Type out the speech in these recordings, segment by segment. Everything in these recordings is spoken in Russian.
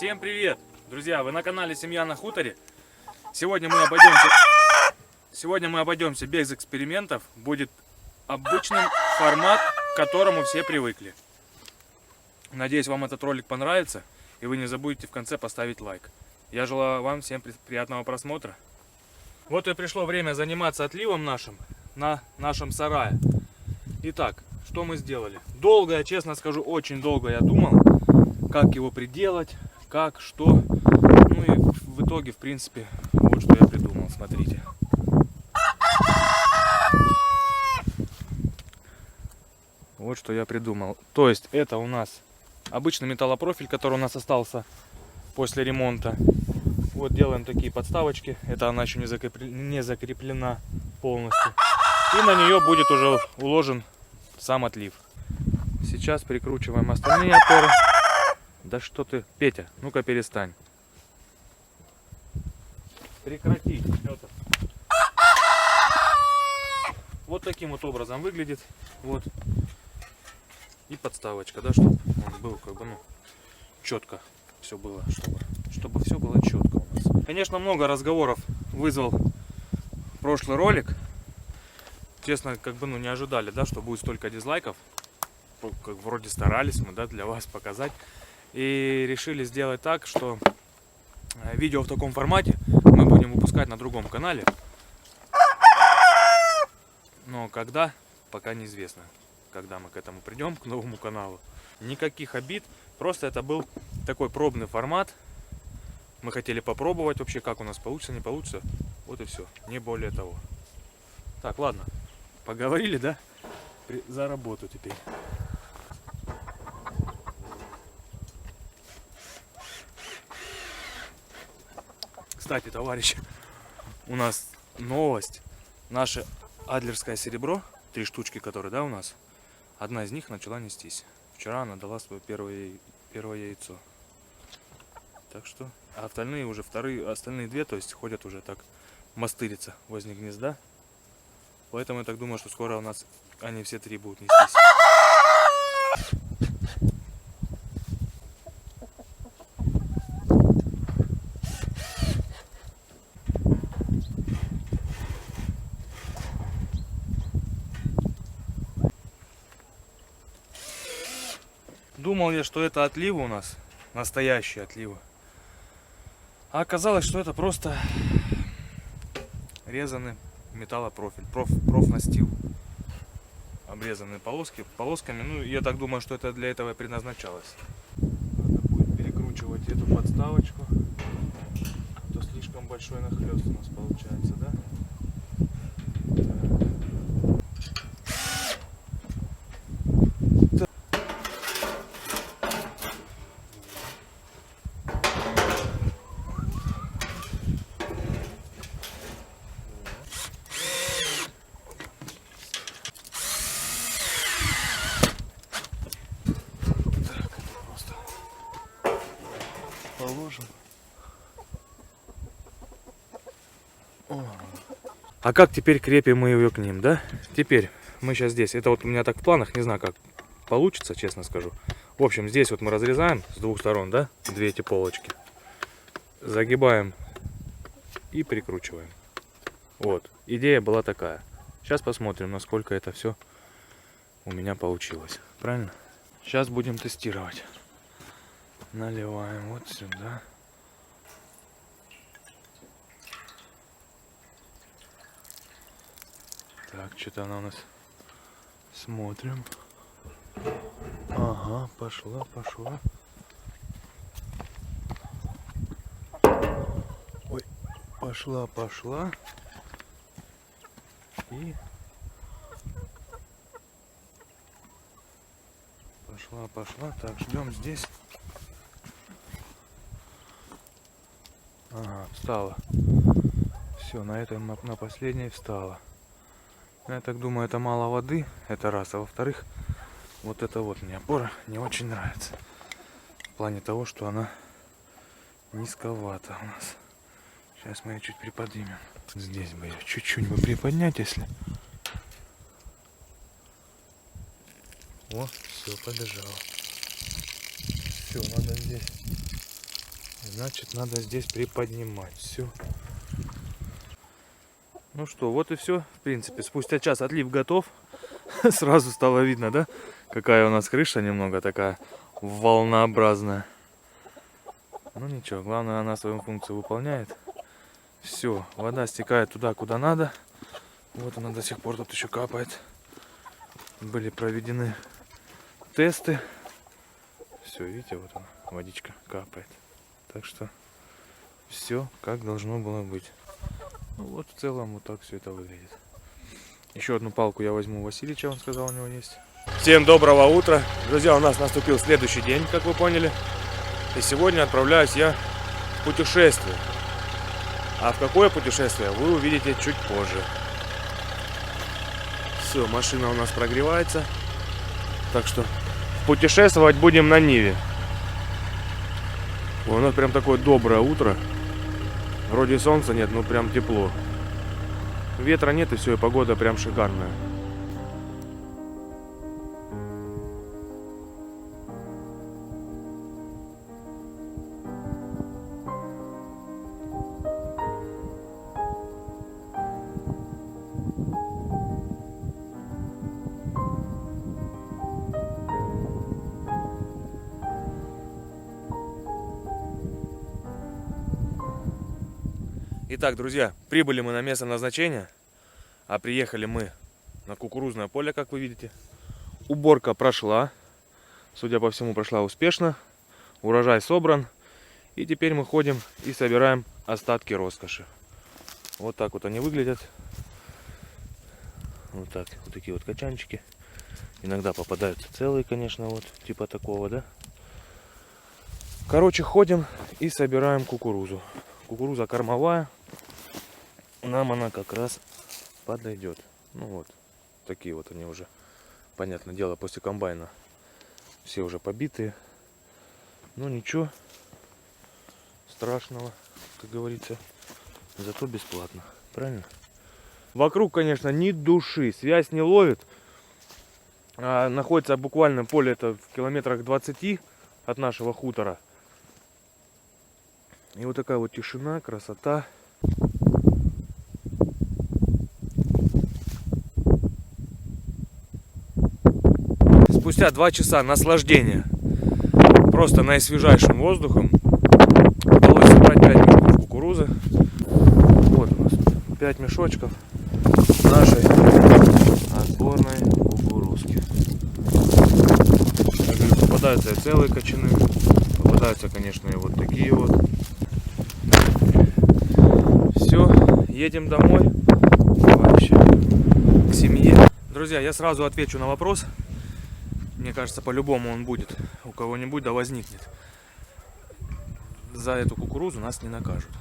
Всем привет! Друзья, вы на канале Семья на хуторе. Сегодня мы обойдемся без экспериментов. Будет обычный формат, к которому все привыкли. Надеюсь, вам этот ролик понравится. И вы не забудете в конце поставить лайк. Я желаю вам всем приятного просмотра. Вот и пришло время заниматься отливом нашим на нашем сарае. Итак, что мы сделали? Долго, я честно скажу, очень долго я думал, как его приделать, как, что. Ну и в итоге, в принципе, вот что я придумал, смотрите. Вот что я придумал. То есть это у нас обычный металлопрофиль, который у нас остался после ремонта. Вот делаем такие подставочки. Это она еще не закреплена полностью. И на нее будет уже уложен сам отлив. Сейчас прикручиваем остальные опоры. Да что ты, Петя, ну-ка перестань. Прекрати. Это. Вот таким вот образом выглядит. Вот. И подставочка, да, чтобы он был как бы, ну, четко все было, чтобы все было четко у нас. Конечно, много разговоров вызвал прошлый ролик. Честно, как бы, ну, не ожидали, да, что будет столько дизлайков. Как вроде старались мы, да, для вас показать. И решили сделать так, что видео в таком формате мы будем выпускать на другом канале. Но когда, пока неизвестно. Когда мы к этому придем, к новому каналу. Никаких обид. Просто это был такой пробный формат. Мы хотели попробовать вообще, как у нас получится, не получится. Вот и все. Не более того. Так, ладно. Поговорили, да? За работу теперь. Кстати, товарищи, у нас новость. Наше адлерское серебро, 3 штучки, которые, да, у нас, одна из них начала нестись. Вчера она дала свое первое яйцо. Так что, а остальные уже остальные 2, то есть ходят уже так, мастыриться возле гнезда. Поэтому я так думаю, что скоро у нас они все 3 будут нестись. Думал я, что это отливы у нас, настоящие отливы. А оказалось, что это просто резанный металлопрофиль, профнастил. Обрезанные полосками. Ну, я так думаю, что это для этого и предназначалось. Надо будет перекручивать эту подставочку. А то слишком большой нахлёст у нас получается, да? Положим. А как теперь крепим мы ее к ним, да? Теперь мы сейчас здесь. Это вот у меня так в планах, не знаю, как получится, честно скажу. В общем, здесь вот мы разрезаем с 2 сторон, да? 2 эти полочки. Загибаем и прикручиваем. Вот. Идея была такая. Сейчас посмотрим, насколько это все у меня получилось. Правильно? Сейчас будем тестировать. Наливаем вот сюда. Так, что-то она у нас. Смотрим. Ага, пошла. Ой, пошла. И пошла. Так, ждем здесь. Ага, встала. Все, на этом, на последней встала. Я так думаю, это мало воды, это раз. А во-вторых, вот это вот мне опора не очень нравится. В плане того, что она низковата у нас. Сейчас мы ее чуть приподнимем. Здесь бы ее чуть-чуть бы приподнять, если... О, все, побежала. Все, надо здесь Значит, надо здесь приподнимать все. Ну что, вот и все. В принципе, спустя час отлив готов. Сразу стало видно, да? Какая у нас крыша немного такая волнообразная. Ну ничего, главное, она свою функцию выполняет. Все, вода стекает туда, куда надо. Вот она до сих пор тут еще капает. Были проведены тесты. Все, видите, вот она, водичка капает. Так что все как должно было быть. Ну вот в целом вот так все это выглядит. Еще одну палку я возьму у Васильевича, он сказал, у него есть. Всем доброго утра. Друзья, у нас наступил следующий день, как вы поняли. И сегодня отправляюсь я в путешествие. А в какое путешествие, вы увидите чуть позже. Все, машина у нас прогревается. Так что путешествовать будем на Ниве. У нас прям такое доброе утро. Вроде солнца нет, но прям тепло. Ветра нет, и все, и погода прям шикарная. Итак, друзья, прибыли мы на место назначения, а приехали мы на кукурузное поле, как вы видите. Уборка прошла, судя по всему, прошла успешно, урожай собран, и теперь мы ходим и собираем остатки роскоши. Вот так вот они выглядят. Вот так, вот такие вот качанчики. Иногда попадаются целые, конечно, вот типа такого, да. Короче, ходим и собираем кукурузу. Кукуруза кормовая. Нам она как раз подойдет. Ну вот, такие вот они уже, понятное дело, после комбайна все уже побитые. Ну ничего страшного, как говорится, зато бесплатно, правильно? Вокруг, конечно, ни души, связь не ловит. Находится буквально поле это в километрах 20 от нашего хутора. И вот такая вот тишина, красота. Спустя 2 часа наслаждения просто наисвежайшим воздухом удалось собрать 5 мешков кукурузы. Вот у нас 5 мешочков нашей отборной кукурузки. Я говорю, попадаются и целые кочаны, попадаются, конечно, и вот такие вот. Все, едем домой, вообще, к семье. Друзья, я сразу отвечу на вопрос. Мне кажется, по-любому он будет, у кого-нибудь да возникнет. За эту кукурузу нас не накажут.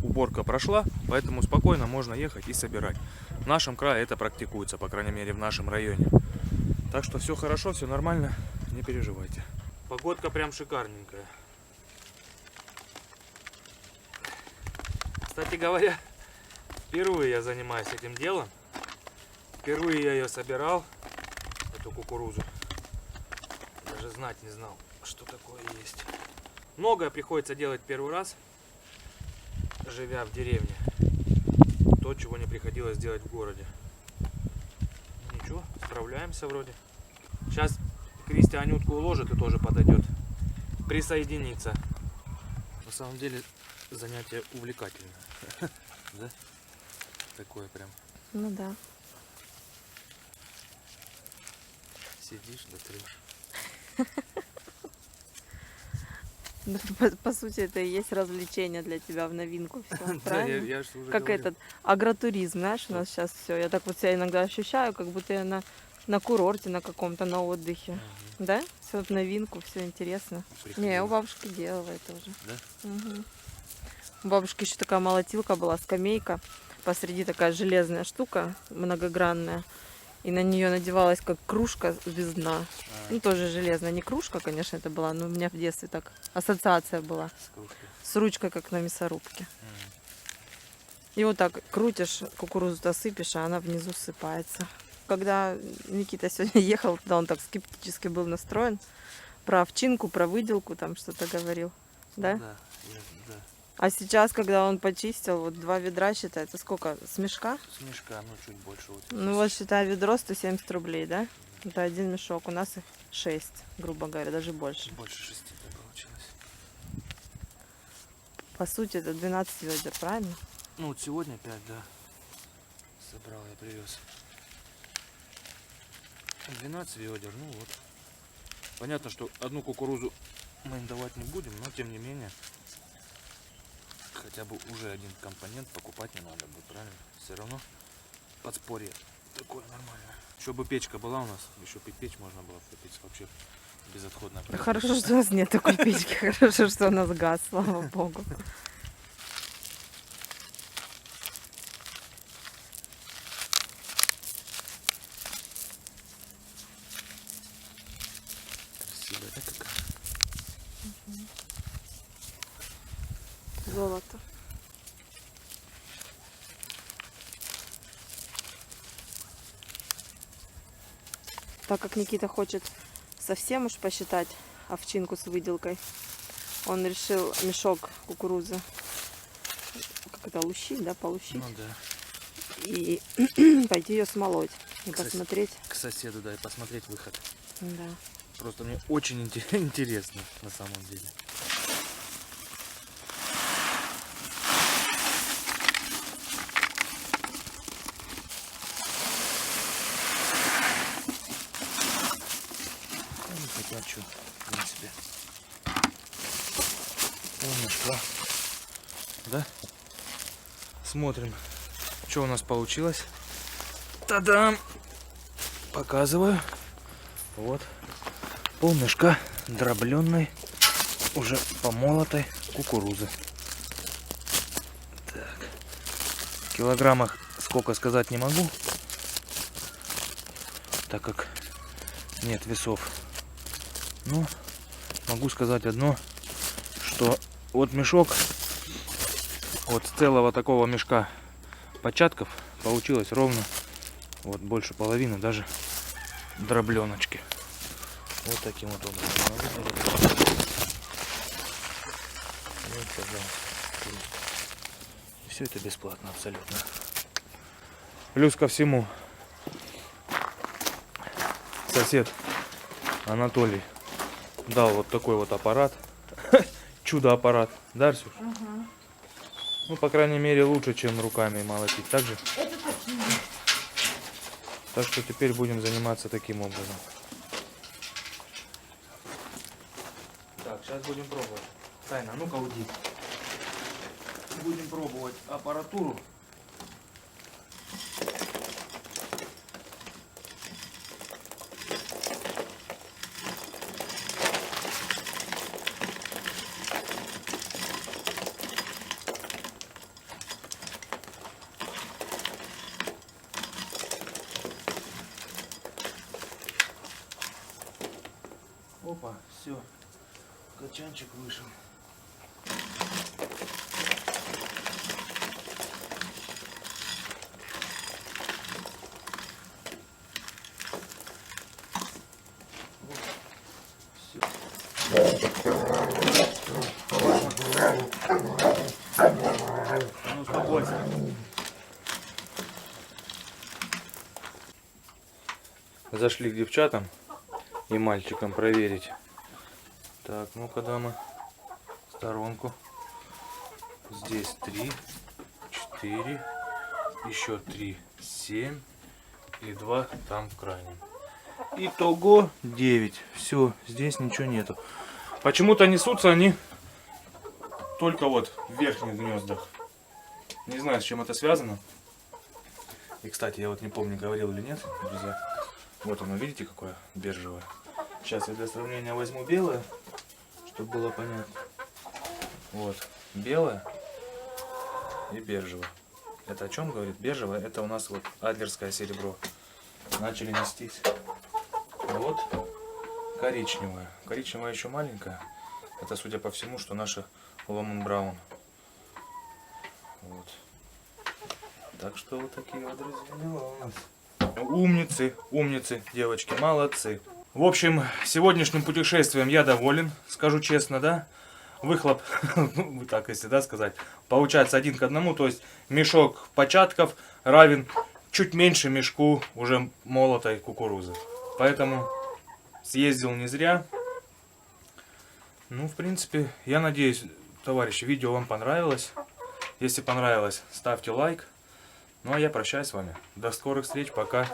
Уборка прошла, поэтому спокойно можно ехать и собирать. В нашем крае это практикуется, по крайней мере в нашем районе. Так что все хорошо, все нормально, не переживайте. Погодка прям шикарненькая. Кстати говоря, впервые я занимаюсь этим делом. Впервые я ее собирал, эту кукурузу. Даже знать не знал, что такое есть. Многое приходится делать первый раз, живя в деревне. То, чего не приходилось делать в городе. Ничего, справляемся вроде. Сейчас Кристи Анютку уложит и тоже подойдет. Присоединиться. На самом деле занятие увлекательное. Да? Такое прям. Ну да. Сидишь, да трешь. По сути, это и есть развлечение для тебя в новинку. Все, правильно? я же уже Как говорил. этот агротуризм, знаешь, у нас сейчас все. Я так вот себя иногда ощущаю, как будто я на курорте на каком-то, на отдыхе. Да? Все в новинку, все интересно. Не, я у бабушки делала это уже. Да? Угу. У бабушки еще такая молотилка была, скамейка. Посреди такая железная штука, многогранная. И на нее надевалась как кружка без дна. Ну, тоже железная. Не кружка, конечно, это была, но у меня в детстве так ассоциация была. С ручкой, как на мясорубке. И вот так крутишь, кукурузу-то сыпешь, а она внизу ссыпается. Когда Никита сегодня ехал туда, он так скептически был настроен. Про овчинку, про выделку там что-то говорил. Да? Да, да. А сейчас, когда он почистил, вот 2 ведра считается, сколько? С мешка? С мешка, ну чуть больше. Вот Ну вот считай, ведро 170 рублей, да? Это один мешок. У нас их 6, грубо говоря, даже больше. Больше 6 получилось. По сути, это 12 ведер, правильно? Ну вот сегодня 5, да. Собрал, я привез. 12 ведер, ну вот. Понятно, что одну кукурузу мы им давать не будем, но тем не менее, хотя бы уже один компонент покупать не надо будет, правильно? Все равно подспорье такое нормальное. Еще бы печка была у нас, еще печь можно было купить вообще безотходное. Хорошо, что у нас нет такой печки. Хорошо, что у нас газ, слава богу. Красивая, да, какая? Золото. Так как Никита хочет совсем уж посчитать овчинку с выделкой, он решил мешок кукурузы, как это, лущить, да, полущить, Ну да. и пойти ее смолоть и Кстати, посмотреть. К соседу, да, и посмотреть выход. Да. Просто мне очень интересно на самом деле. Ну, хотя что, в принципе. Полмешка. Да? Смотрим, что у нас получилось. Та-дам! Показываю. Вот. Полмешка дробленной, уже помолотой кукурузы. Так. В килограммах сколько сказать не могу, так как нет весов. Но могу сказать одно, что вот мешок, вот с целого такого мешка початков получилось ровно, вот больше половины даже дробленочки. Вот таким вот образом. Вот, пожалуйста. И все это бесплатно абсолютно. Плюс ко всему, сосед Анатолий дал вот такой вот аппарат. Чудо-аппарат. Да, Арсюш? Ага. Ну, по крайней мере, лучше, чем руками молотить. Так же? Это точно. Так что теперь будем заниматься таким образом. Так, сейчас будем пробовать. Тайна, ну-ка уйди. Будем пробовать аппаратуру. Опа, все. Качанчик вышел. Ну, успокойся. Зашли к девчатам и мальчикам проверить. Так, ну-ка, дамы, в сторонку. Здесь 3, 4, еще 3, 7 и 2 там в крайнем. Итого 9. Все, здесь ничего нету. Почему-то несутся они только вот в верхних гнездах. Не знаю, с чем это связано. И, кстати, я вот не помню, говорил или нет, друзья. Вот оно, видите, какое бежевое. Сейчас я для сравнения возьму белое, чтобы было понятно. Вот, белое и бежевое. Это о чем говорит? Бежевое, это у нас вот адлерское серебро. Начали нестись. А вот коричневое. Коричневое еще маленькое. Это, судя по всему, что наша Ломан Браун. Вот. Так что вот такие вот, друзья, дела у нас. Умницы, умницы, девочки, молодцы. В общем, сегодняшним путешествием я доволен, скажу честно, да. выхлоп, ну, так если да, сказать, получается 1 к 1, то есть мешок початков равен чуть меньше мешку уже молотой кукурузы. Поэтому съездил не зря. Ну, в принципе, я надеюсь, товарищи, видео вам понравилось. Если понравилось, ставьте лайк. Ну, а я прощаюсь с вами. До скорых встреч, пока.